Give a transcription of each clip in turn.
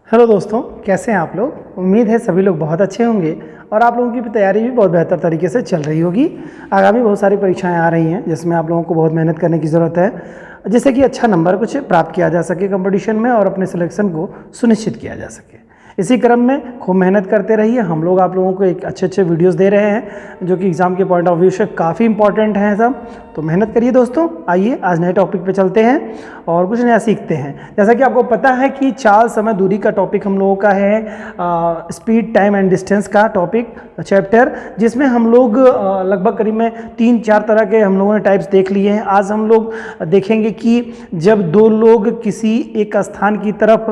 Hello दोस्तों, कैसे हैं आप लोग। उम्मीद है सभी लोग बहुत अच्छे होंगे और आप लोगों की तैयारी भी बहुत बेहतर तरीके से चल रही होगी। आगामी बहुत सारी परीक्षाएं आ रही हैं जिसमें आप लोगों को बहुत मेहनत करने की ज़रूरत है, जिससे कि अच्छा नंबर कुछ प्राप्त किया जा सके कंपटीशन में और अपने सिलेक्शन को सुनिश्चित किया जा सके। इसी क्रम में खूब मेहनत करते रहिए। हम लोग आप लोगों को एक अच्छे वीडियोस दे रहे हैं जो कि एग्ज़ाम के पॉइंट ऑफ व्यू से काफ़ी इंपॉर्टेंट हैं सब। तो मेहनत करिए दोस्तों। आइए आज नए टॉपिक पे चलते हैं और कुछ नया सीखते हैं। जैसा कि आपको पता है कि चाल, समय, दूरी का टॉपिक हम लोगों का है, स्पीड, टाइम एंड डिस्टेंस का टॉपिक चैप्टर, जिसमें हम लोग लगभग करीब में 3-4 तरह के हम लोगों ने टाइप्स देख लिए हैं। आज हम लोग देखेंगे कि जब दो लोग किसी एक स्थान की तरफ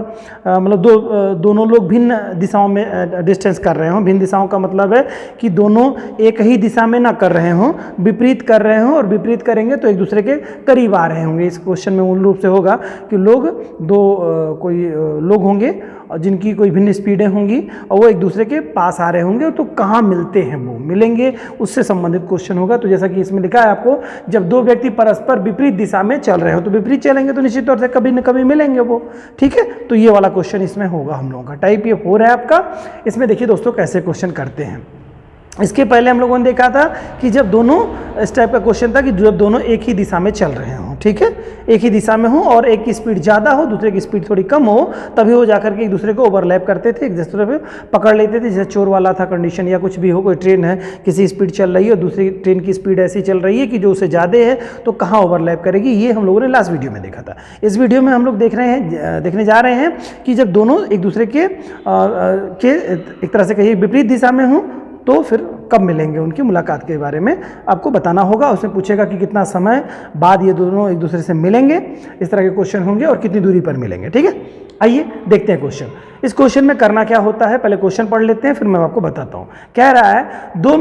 मतलब दोनों लोग भिन्न दिशाओं में डिस्टेंस कर रहे हों। भिन्न दिशाओं का मतलब है कि दोनों एक ही दिशा में ना कर रहे हों, विपरीत कर रहे हों, और विपरीत करेंगे तो एक दूसरे के करीब आ रहे होंगे। इस क्वेश्चन में मूल रूप से होगा कि कोई लोग होंगे जिनकी कोई भिन्न स्पीडें होंगी और वो एक दूसरे के पास आ रहे होंगे, तो कहाँ मिलते हैं वो मिलेंगे, उससे संबंधित क्वेश्चन होगा। तो जैसा कि इसमें लिखा है आपको, जब दो व्यक्ति परस्पर विपरीत दिशा में चल रहे हो तो विपरीत चलेंगे तो निश्चित तौर से कभी न कभी मिलेंगे वो। ठीक है, तो ये वाला क्वेश्चन इसमें होगा हम लोगों का। टाइप ये 4 है आपका। इसमें देखिए दोस्तों कैसे क्वेश्चन करते हैं। इसके पहले हम लोगों ने देखा था कि जब दोनों, इस टाइप का क्वेश्चन था कि जब दोनों एक ही दिशा में चल रहे हों, ठीक है, एक ही दिशा में हो और एक की स्पीड ज़्यादा हो, दूसरे की स्पीड थोड़ी कम हो, तभी वो जाकर के एक दूसरे को ओवरलैप करते थे, एक दूसरे पे पकड़ लेते थे। जैसे चोर वाला था कंडीशन, या कुछ भी हो, कोई ट्रेन है, किसी स्पीड चल रही है और दूसरी ट्रेन की स्पीड ऐसी चल रही है कि जो उससे ज़्यादा है तो कहाँ ओवरलैप करेगी, ये हम लोगों ने लास्ट वीडियो में देखा था। इस वीडियो में हम लोग देखने जा रहे हैं कि जब दोनों एक दूसरे के एक तरह से कहिए विपरीत दिशा में हों तो फिर कब मिलेंगे, उनकी मुलाकात के बारे में आपको बताना होगा। उसमें पूछेगा कि कितना समय बाद ये दोनों एक दूसरे से मिलेंगे, इस तरह के क्वेश्चन होंगे, और कितनी दूरी पर मिलेंगे। ठीक है, आइए देखते हैं क्वेश्चन। इस क्वेश्चन में करना क्या होता है, पहले क्वेश्चन पढ़ लेते हैं फिर मैं आपको बताता हूँ। कह रहा है दो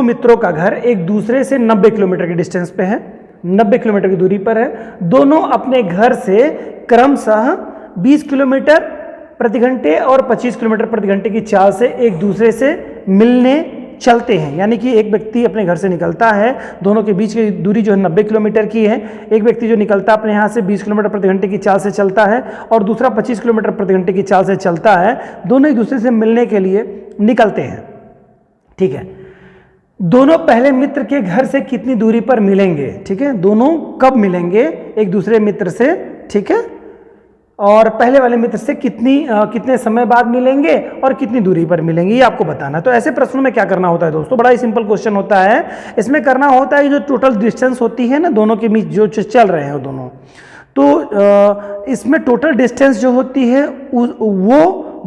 मित्रों का घर एक दूसरे से 90 किलोमीटर के डिस्टेंस पे है, 90 किलोमीटर की दूरी पर है। दोनों अपने घर से क्रमशः 20 किलोमीटर प्रति घंटे और 25 किलोमीटर प्रति घंटे की चाल से एक दूसरे से मिलने चलते हैं। यानी कि एक व्यक्ति अपने घर से निकलता है, दोनों के बीच की दूरी जो है 90 किलोमीटर की है। एक व्यक्ति जो निकलता है अपने यहाँ से 20 किलोमीटर प्रति घंटे की चाल से चलता है और दूसरा 25 किलोमीटर प्रति घंटे की चाल से चलता है। दोनों एक दूसरे से मिलने के लिए निकलते हैं। ठीक है, दोनों पहले मित्र के घर से कितनी दूरी पर मिलेंगे। ठीक है, दोनों कब मिलेंगे एक दूसरे मित्र से, ठीक है, और पहले वाले मित्र से कितने समय बाद मिलेंगे और कितनी दूरी पर मिलेंगे, ये आपको बताना है। तो ऐसे प्रश्नों में क्या करना होता है दोस्तों, बड़ा ही सिंपल क्वेश्चन होता है। इसमें करना होता है जो टोटल डिस्टेंस होती है ना दोनों के बीच, जो चल रहे हैं दोनों, तो इसमें टोटल डिस्टेंस जो होती है वो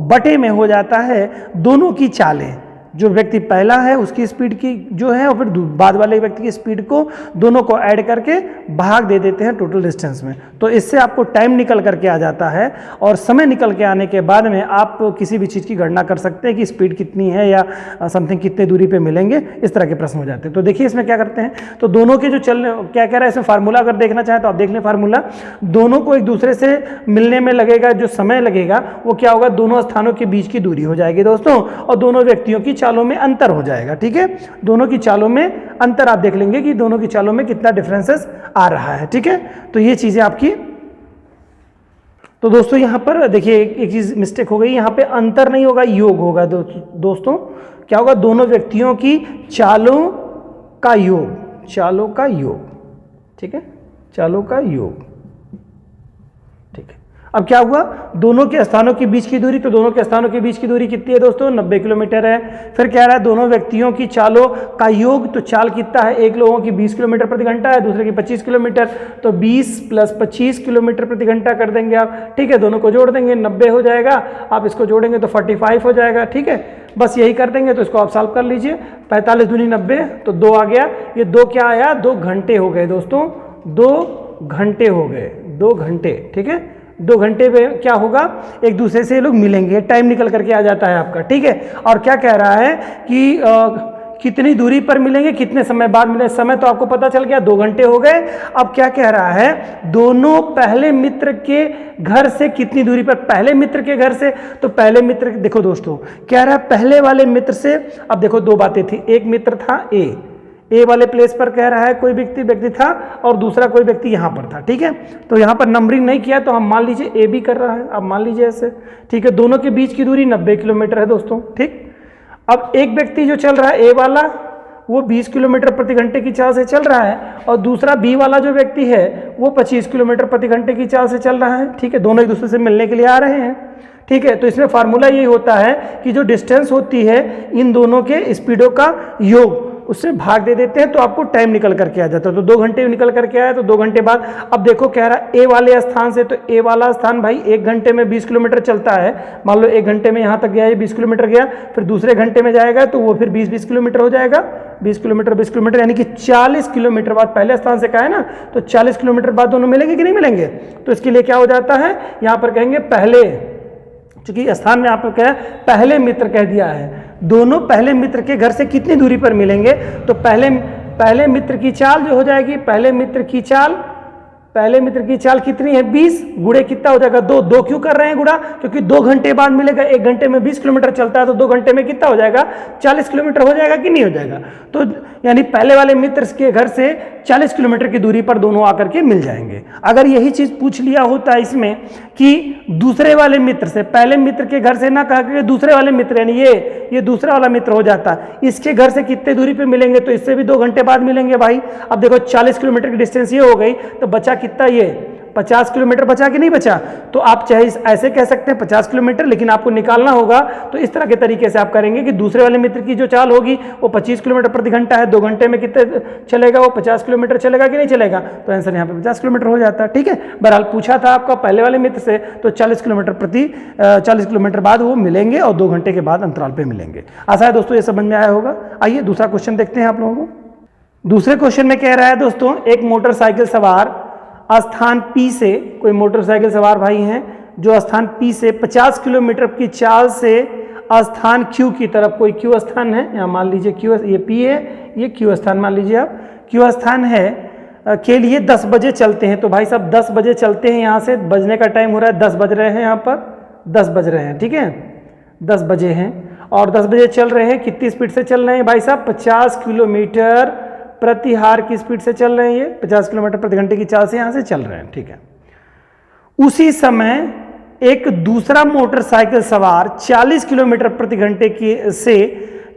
बटे में हो जाता है दोनों की चालें। जो व्यक्ति पहला है उसकी स्पीड की जो है और फिर बाद वाले व्यक्ति की स्पीड को दोनों को ऐड करके भाग दे देते हैं टोटल डिस्टेंस में। तो इससे आपको टाइम निकल करके आ जाता है और समय निकल के आने के बाद में आप किसी भी चीज़ की गणना कर सकते हैं कि स्पीड कितनी है या समथिंग कितने दूरी पे मिलेंगे। इस तरह के प्रश्न हो जाते हैं। तो देखिए इसमें क्या करते हैं, तो दोनों के जो क्या कह रहा है इसमें फार्मूला अगर देखना चाहें तो आप देख लें फार्मूला। दोनों को एक दूसरे से मिलने में लगेगा जो समय लगेगा वो क्या होगा, दोनों स्थानों के बीच की दूरी हो जाएगी दोस्तों, और दोनों व्यक्तियों की चालों में अंतर हो जाएगा। ठीक है, दोनों की चालों में अंतर आप देख लेंगे कि दोनों की चालों में कितना डिफरेंसेस आ रहा है। ठीक है, तो ये चीजें आपकी। तो दोस्तों यहां पर देखिए एक चीज मिस्टेक हो गई, यहां पे अंतर नहीं होगा, योग होगा दोस्तों। क्या होगा, दोनों व्यक्तियों की चालों का योग। ठीक है, चालों का योग। ठीक है, अब क्या हुआ, दोनों के स्थानों के बीच की दूरी, तो दोनों के स्थानों के बीच की दूरी कितनी है दोस्तों, 90 किलोमीटर है। फिर कह रहा है दोनों व्यक्तियों की चालों का योग, तो चाल कितना है, एक लोगों की 20 किलोमीटर प्रति घंटा है, दूसरे की 25 किलोमीटर, तो 20 + 25 किलोमीटर प्रति घंटा कर देंगे आप। ठीक है, दोनों को जोड़ देंगे 90 हो जाएगा, आप इसको जोड़ेंगे तो 45 हो जाएगा। ठीक है, बस यही कर देंगे। तो इसको आप सॉल्व कर लीजिए, 45 दूनी 90, तो 2 आ गया। ये 2 क्या आया, 2 घंटे हो गए दोस्तों, 2 घंटे हो गए, 2 घंटे। ठीक है, 2 घंटे में क्या होगा, एक दूसरे से लोग मिलेंगे, टाइम निकल करके आ जाता है आपका। ठीक है, और क्या कह रहा है कि कितनी दूरी पर मिलेंगे, कितने समय बाद मिलेंगे। समय तो आपको पता चल गया, 2 घंटे हो गए। अब क्या कह रहा है, दोनों पहले मित्र के घर से कितनी दूरी पर, पहले मित्र के घर से, तो पहले मित्र, देखो दोस्तों कह रहा है पहले वाले मित्र से। अब देखो 2 बातें थी, एक मित्र था ए, ए वाले प्लेस पर कह रहा है कोई व्यक्ति था और दूसरा कोई व्यक्ति यहाँ पर था, ठीक है। तो यहाँ पर नंबरिंग नहीं किया तो हम मान लीजिए ए भी कर रहा है, आप मान लीजिए ऐसे, ठीक है। दोनों के बीच की दूरी 90 किलोमीटर है दोस्तों, ठीक। अब एक व्यक्ति जो चल रहा है ए वाला वो 20 किलोमीटर प्रति घंटे की चाल से चल रहा है और दूसरा बी वाला जो व्यक्ति है वो 25 किलोमीटर प्रति घंटे की चाल से चल रहा है, ठीक है। दोनों एक दूसरे से मिलने के लिए आ रहे हैं, ठीक है। तो इसमें फार्मूला यही होता है कि जो डिस्टेंस होती है इन दोनों के स्पीडों का योग, उससे भाग दे देते हैं तो आपको टाइम निकल करके आ जाता है। तो 2 घंटे निकल करके आया तो 2 घंटे बाद, अब देखो कह रहा है ए वाले स्थान से, तो ए वाला स्थान भाई 1 घंटे में 20 किलोमीटर चलता है। मान लो 1 घंटे में यहाँ तक गया, ये 20 किलोमीटर गया, फिर दूसरे घंटे में जाएगा तो वो फिर 20 किलोमीटर हो जाएगा, 20 किलोमीटर यानी कि 40 किलोमीटर बाद, पहले स्थान से कहा है ना, तो 40 किलोमीटर बाद दोनों मिलेंगे कि नहीं मिलेंगे। तो इसके लिए क्या हो जाता है, यहाँ पर कहेंगे पहले, चूंकि स्थान में आप क्या है पहले मित्र कह दिया है, दोनों पहले मित्र के घर से कितनी दूरी पर मिलेंगे, तो पहले मित्र की चाल जो हो जाएगी, पहले मित्र की चाल कितनी है 20, गुणे कितना हो जाएगा 2 क्यों कर रहे हैं गुणा, क्योंकि 2 घंटे बाद मिलेगा। 1 घंटे में 20 किलोमीटर चलता है तो 2 घंटे में कितना हो जाएगा 40 किलोमीटर हो जाएगा कि नहीं हो जाएगा। तो यानी पहले वाले मित्र के घर से 40 किलोमीटर की दूरी पर दोनों आकर के मिल जाएंगे। अगर यही चीज पूछ लिया होता है इसमें कि दूसरे वाले मित्र से, पहले मित्र के घर से ना कहा कि दूसरे वाले मित्र, यानी ये दूसरा वाला मित्र हो जाता, इसके घर से कितने दूरी पे मिलेंगे, तो इससे भी 2 घंटे बाद मिलेंगे भाई। अब देखो 40 किलोमीटर की डिस्टेंस ये हो गई, तो बचा कितना, ये 50 किलोमीटर बचा कि नहीं बचा। तो आप चाहे ऐसे कह सकते हैं 50 किलोमीटर, लेकिन आपको निकालना होगा तो इस तरह के तरीके से आप करेंगे कि दूसरे वाले मित्र की जो चाल होगी वो 25 किलोमीटर प्रति घंटा है, 2 घंटे में कितने चलेगा, वो 50 किलोमीटर चलेगा कि नहीं चलेगा। तो आंसर यहाँ पे 50 किलोमीटर हो जाता है, ठीक है। बहरहाल पूछा था आपका पहले वाले मित्र से, तो 40 किलोमीटर बाद वो मिलेंगे और 2 घंटे के बाद अंतराल पे मिलेंगे। आशा है दोस्तों ये समझ में आया होगा। आइए दूसरा क्वेश्चन देखते हैं आप लोगों को। दूसरे क्वेश्चन में कह रहा है दोस्तों, एक मोटरसाइकिल सवार स्थान P से, कोई मोटरसाइकिल सवार भाई हैं जो स्थान P से 50 किलोमीटर की चाल से स्थान Q की तरफ, कोई Q स्थान है, यहाँ मान लीजिए Q, ये P है, ये Q स्थान मान लीजिए आप, Q स्थान है के लिए 10 बजे चलते हैं। तो भाई साहब 10 बजे चलते हैं, यहाँ से बजने का टाइम हो रहा है, 10 बज रहे हैं, यहाँ पर 10 बज रहे हैं, ठीक है, 10 बजे हैं और 10 बजे चल रहे हैं। कितनी स्पीड से चल रहे हैं भाई साहब, 50 किलोमीटर प्रति हार की स्पीड से चल रहे हैं, ये 50 किलोमीटर प्रति घंटे की चाल से यहाँ से चल रहे हैं, ठीक है। उसी समय एक दूसरा मोटरसाइकिल सवार 40 किलोमीटर प्रति घंटे की से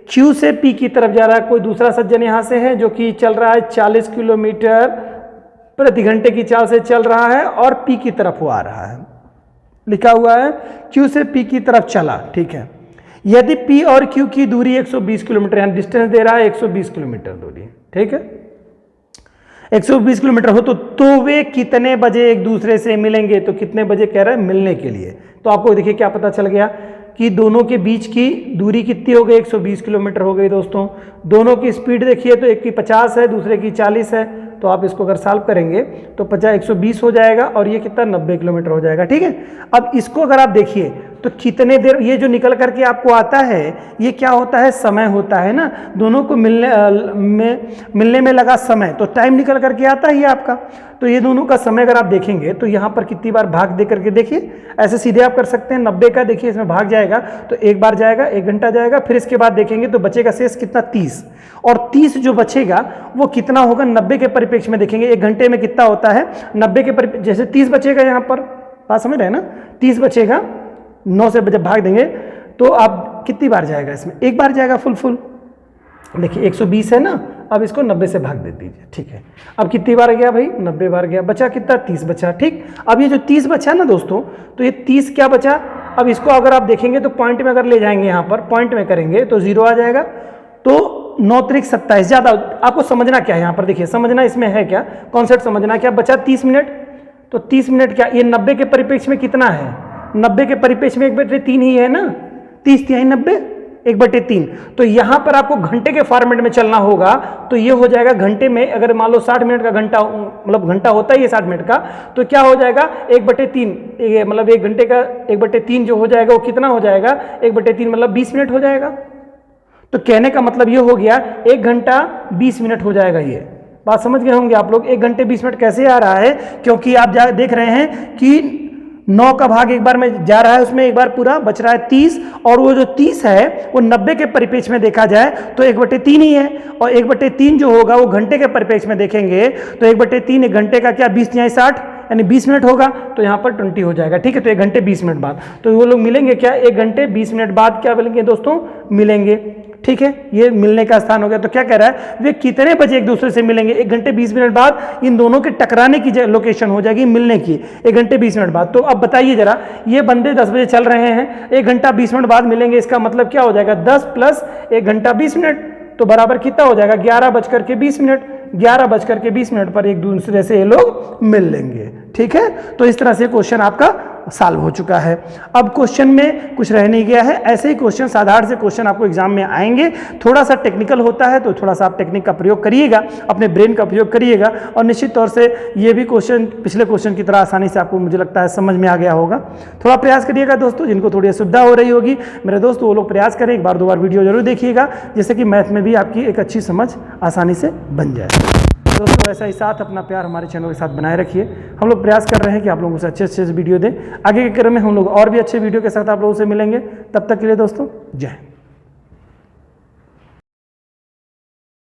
Q से P की तरफ जा रहा है। कोई दूसरा सज्जन यहाँ से है जो कि चल रहा है 40 किलोमीटर प्रति घंटे की चाल से चल रहा है और P की तरफ वो आ रहा है, लिखा हुआ है Q से P की तरफ चला, ठीक है। यदि P और Q की दूरी 120 किलोमीटर, यानी डिस्टेंस दे रहा है 120 किलोमीटर दूरी, ठीक है, 120 किलोमीटर हो तो वे कितने बजे एक दूसरे से मिलेंगे। तो कितने बजे कह रहा है मिलने के लिए। तो आपको देखिए क्या पता चल गया कि दोनों के बीच की दूरी कितनी हो गई, 120 किलोमीटर हो गई दोस्तों। दोनों की स्पीड देखिए तो एक की 50 है, दूसरे की 40 है। तो आप इसको अगर सॉल्व करेंगे तो 120 हो जाएगा और ये कितना 90 किलोमीटर हो जाएगा, ठीक है। अब इसको अगर आप देखिए तो कितने देर, ये जो निकल करके आपको आता है ये क्या होता है, समय होता है ना, दोनों को मिलने में लगा समय, तो टाइम निकल करके आता ही है आपका। तो ये दोनों का समय अगर आप देखेंगे तो यहाँ पर कितनी बार भाग दे करके देखिए, ऐसे सीधे आप कर सकते हैं 90 का, देखिए इसमें भाग जाएगा तो एक बार जाएगा, 1 घंटा जाएगा, फिर इसके बाद देखेंगे तो बचेगा शेष कितना 30, और 30 जो बचेगा वो कितना होगा 90 के परिप्रेक्ष्य में देखेंगे 1 घंटे में कितना होता है 90 के परिप्रेक्ष्य, जैसे 30 बचेगा यहाँ पर, बात समझ रहे हैं ना, 30 बचेगा, 9 से जब भाग देंगे तो अब कितनी बार जाएगा, इसमें एक बार जाएगा फुल। देखिए 120 है ना, अब इसको 90 से भाग दे दीजिए, ठीक है। अब कितनी बार गया भाई 90 बार गया, बचा कितना 30 बचा, ठीक। अब ये जो 30 बचा ना दोस्तों, तो ये 30 क्या बचा, अब इसको अगर आप देखेंगे तो पॉइंट में अगर ले जाएंगे, यहाँ पर पॉइंट में करेंगे तो 0 आ जाएगा। तो 9 त्रिक 27, ज़्यादा आपको समझना क्या है यहाँ पर, देखिए समझना इसमें है क्या, कॉन्सेप्ट समझना क्या, बचा 30 मिनट, तो 30 मिनट क्या, ये 90 के परिप्रेक्ष्य में कितना है, 90 के परिप्रेक्ष्य में 1/3 ही है ना, 30 तिहाई 90, 1/3। तो यहाँ पर आपको घंटे के फॉर्मेट में चलना होगा, तो ये हो जाएगा घंटे में, अगर मान लो 60 मिनट का घंटा, मतलब घंटा होता ही है 60 मिनट का, तो क्या हो जाएगा 1/3, मतलब 1 घंटे का 1/3 जो हो जाएगा वो कितना हो जाएगा 1/3 मतलब 20 मिनट हो जाएगा। तो कहने का मतलब ये हो गया 1 घंटा 20 मिनट हो जाएगा। ये बात समझ गए होंगे आप लोग, 1 घंटे 20 मिनट कैसे आ रहा है, क्योंकि आप देख रहे हैं कि 9 का भाग एक बार में जा रहा है, उसमें एक बार पूरा बच रहा है 30, और वो जो 30 है वो 90 के परिपेक्ष में देखा जाए तो 1/3 ही है, और 1/3 जो होगा वो घंटे के परिपेक्ष में देखेंगे तो 1/3 एक घंटे का क्या 20 या 60 यानी 20 मिनट होगा, तो यहाँ पर 20 हो जाएगा। ठीक है, तो 1 घंटे 20 मिनट बाद, तो वो लोग मिलेंगे क्या 1 घंटे 20 मिनट बाद क्या मिलेंगे दोस्तों, मिलेंगे। ठीक है, ये मिलने का स्थान हो गया। तो क्या कह रहा है, वे कितने बजे एक दूसरे से मिलेंगे, 1 घंटे 20 मिनट बाद इन दोनों के टकराने की लोकेशन हो जाएगी मिलने की 1 घंटे 20 मिनट बाद। तो अब बताइए जरा, ये बंदे 10 बजे चल रहे हैं, 1 घंटा 20 मिनट बाद मिलेंगे, इसका मतलब क्या हो जाएगा 10 प्लस 1 घंटा 20 मिनट, तो बराबर कितना हो जाएगा 11:20 मिनट। 11:20 मिनट पर एक दूसरे से ये लोग मिल लेंगे। ठीक है, तो इस तरह से क्वेश्चन आपका सॉल्व हो चुका है। अब क्वेश्चन में कुछ रह नहीं गया है, ऐसे ही क्वेश्चन साधारण से क्वेश्चन आपको एग्जाम में आएंगे। थोड़ा सा टेक्निकल होता है तो थोड़ा सा आप टेक्निक का प्रयोग करिएगा, अपने ब्रेन का प्रयोग करिएगा, और निश्चित तौर से ये भी क्वेश्चन पिछले क्वेश्चन की तरह आसानी से आपको मुझे लगता है समझ में आ गया होगा। थोड़ा प्रयास करिएगा दोस्तों, जिनको थोड़ी असुविधा हो रही होगी मेरे दोस्त वो लोग प्रयास करें, एक बार 2 बार वीडियो जरूर देखिएगा, जिससे कि मैथ में भी आपकी एक अच्छी समझ आसानी से बन जाए। दोस्तों ऐसा ही साथ अपना प्यार हमारे चैनल के साथ बनाए रखिए। हम लोग प्रयास कर रहे हैं कि आप लोगों से अच्छे वीडियो दें। आगे के क्रम में हम लोग और भी अच्छे वीडियो के साथ आप लोगों से मिलेंगे। तब तक के लिए दोस्तों जय हिंद।